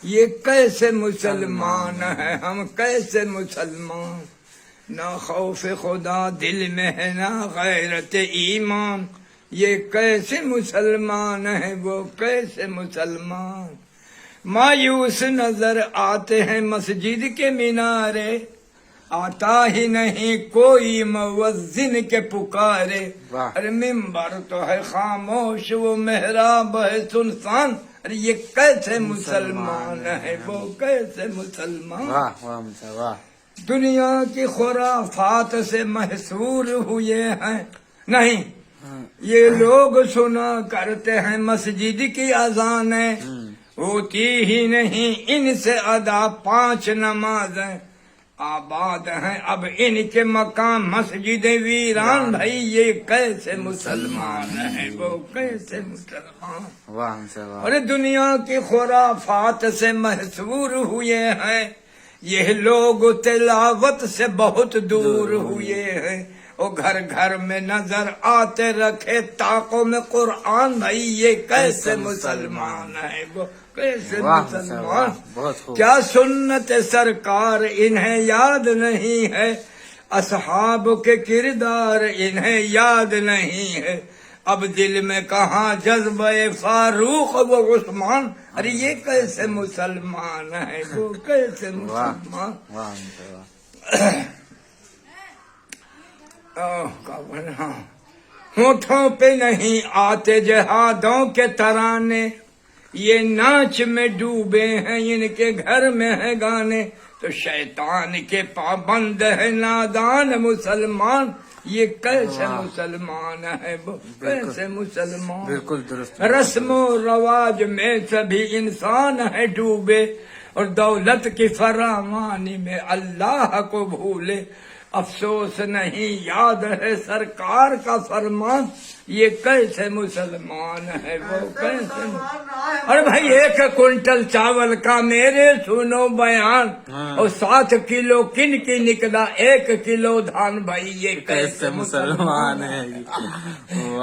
یہ کیسے مسلمان ہے، ہم کیسے مسلمان، نہ خوف خدا دل میں ہے نہ غیرت ایمان، یہ کیسے مسلمان ہے وہ کیسے مسلمان۔ مایوس نظر آتے ہیں مسجد کے مینارے، آتا ہی نہیں کوئی مؤذن کے پکارے، ارے ممبر تو ہے خاموش وہ محراب ہے سنسان، ارے یہ کیسے مسلمان ہے وہ کیسے مسلمان۔ دنیا کی خرافات سے محصور ہوئے ہیں، نہیں یہ لوگ سنا کرتے ہیں مسجد کی اذانیں، ہوتی ہی نہیں ان سے ادا 5 نمازیں، آباد ہیں اب ان کے مقام مسجد ویران، بھائی یہ کیسے مسلمان ہے وہ کیسے مسلمان۔ اور دنیا کی خرافات سے محصور ہوئے ہیں، یہ لوگ تلاوت سے بہت دور ہوئے ہیں، وہ گھر گھر میں نظر آتے رکھے طاقوں میں قرآن، بھائی یہ کیسے مسلمان ہے وہ کیسے مسلمان۔ کیا سنت سرکار انہیں یاد نہیں ہے، اصحاب کے کردار انہیں یاد نہیں ہے، اب دل میں کہاں جذبہ فاروق و عثمان، ارے یہ کیسے مسلمان ہے وہ کیسے مسلمان۔ ہونٹوں پہ نہیں آتے جہادوں کے ترانے، یہ ناچ میں ڈوبے ہیں ان کے گھر میں ہے گانے، تو شیطان کے پابند ہے نادان مسلمان، یہ کیسے مسلمان ہے وہ کیسے مسلمان۔ بالکل درست۔ رسم و رواج میں سبھی انسان ہے ڈوبے، اور دولت کی فراوانی میں اللہ کو بھولے، افسوس نہیں یاد ہے سرکار کا فرمان، یہ کیسے مسلمان ہے وہ کیسے مسلمان۔ اور بھائی 1 کنٹل چاول کا میرے سنو بیان، اور 7 کلو کن کی نکلا 1 کلو دھان، بھائی یہ کیسے مسلمان ہے۔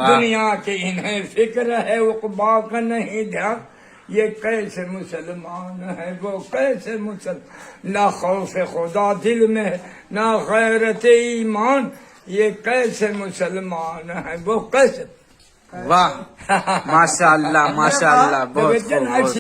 دنیا کی انہیں فکر ہے عقبا کا نہیں دھیان، یہ کیسے مسلمان ہے وہ کیسے مسلمان۔ نہ خوف خدا دل میں ہے نہ غیرت ایمان، یہ کیسے مسلمان ہے وہ کیسے۔ واہ ماشاء اللہ ماشاء اللہ، بہت خوب۔